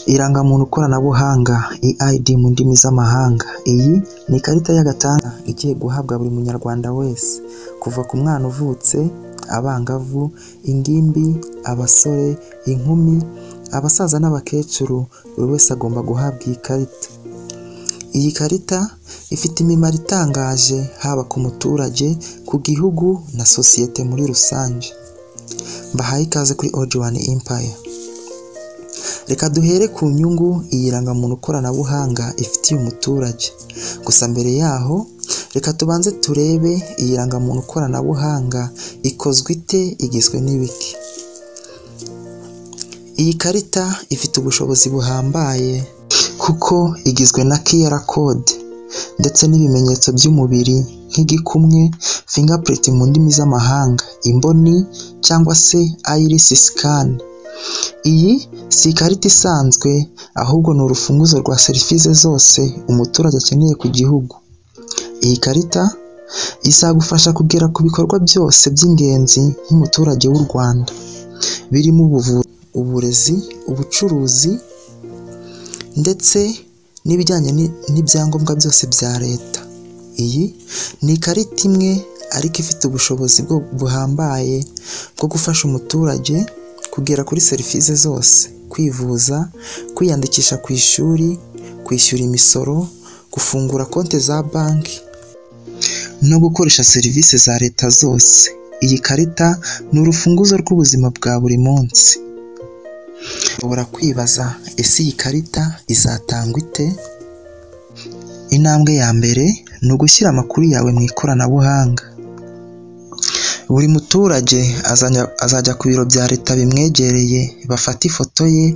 Irangamuntu koranabuhanga EID mu ndimi z'amahanga. Iyi ni ikarita y'agatanga igiye guhabwa buri munyarwanda wese, kuva ku mwana uvutse, abangavu, ingimbi, abasore, inkumi, abasaza n'abakecuru, buri wese agomba guhabwa iyi karita. Iyi karita ifite imimaro itangaje haba ku muturage, ku gihugu na sosiyete muri rusange. Mbahaye ikaze kuri Oji1 Empire. Reka duhere ku nyungu iyi rangamuntu koranabuhanga ifitiye umuturage. Gusa mbere yaho, reka tubanze turebe iyi rangamuntu koranabuhanga ikozwe ite, igizwe n'ibiki. Iyi karita ifite ubushobozi buhambaye kuko igizwe na QR code ndetse n'ibimenyetso by'umubiri nk'igikumwe, fingerprint mu ndimi z'amahanga, imboni cyangwa se iris scan. Iyi si ikarita isanzwe, ahubwo ni urufunguzo rwa serivisi zose umuturage akeneye ku gihugu. Iyi karita izagufasha kugera ku bikorwa byose by'ingenzi nk'umuturage w'u Rwanda, birimo uburezi, ubucuruzi ndetse n'ibijyanye n'ibyangombwa byose bya leta. Iyi ni ikarita imwe ariko ifite ubushobozi buhambaye bwo gufasha umuturage kugera kuri serivisi zose: kwivuza, kwiyandikisha ku ishuri, kwishyura imisoro, gufungura konti za banki no gukoresha serivisi za leta zose. Iyi karita ni urufunguzo rw'ubuzima bwa buri munsi. Ushobora kwibaza, ese iyi karita izatangwa ite? Intambwe ya mbere ni ugushyira amakuru yawe mu ikoranabuhanga. Buri muturage azajya ku biro bya leta bimwegereye, bafata ifoto ye,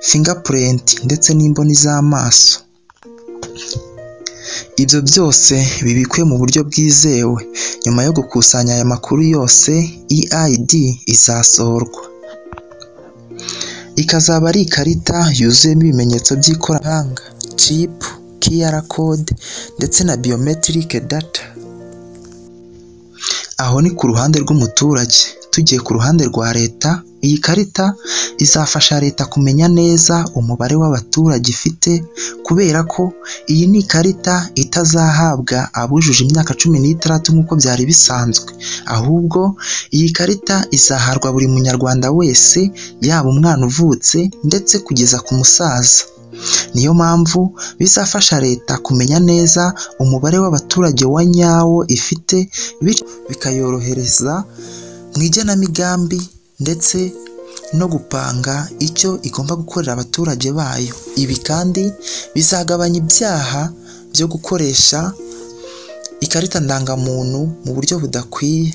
fingerprint ndetse n'imboni z'amaso. Ibyo byose bibikwe mu buryo bwizewe. Nyuma yo gukusanya aya makuru yose, EID izasohorwa. Ikazaba ari ikarita yuzuyemo ibimenyetso by'ikoranabuhanga, chip, QR code ndetse na biometric data. Aho ni ku ruhande rw'umuturage. Tugiye ku ruhande rwa leta, iyi karita izafasha leta kumenya neza umubare w'abaturage ifite, kubera ko iyi ni ikarita itazahabwa abujuje imyaka 16 nk'uko byari bisanzwe, ahubwo iyi karita izaharwa buri munyarwanda wese, yaba umwana uvutse ndetse kugeza ku musaza. Niyo mpamvu bizafasha leta kumenya neza umubare w'abaturage wa nyawo ifite, bityo bikayorohereza mu igenamigambi ndetse no gupanga icyo igomba gukorera abaturage bayo. Ibi kandi bizagabanya ibyaha byo gukoresha ikarita ndangamuntu mu buryo budakwiye.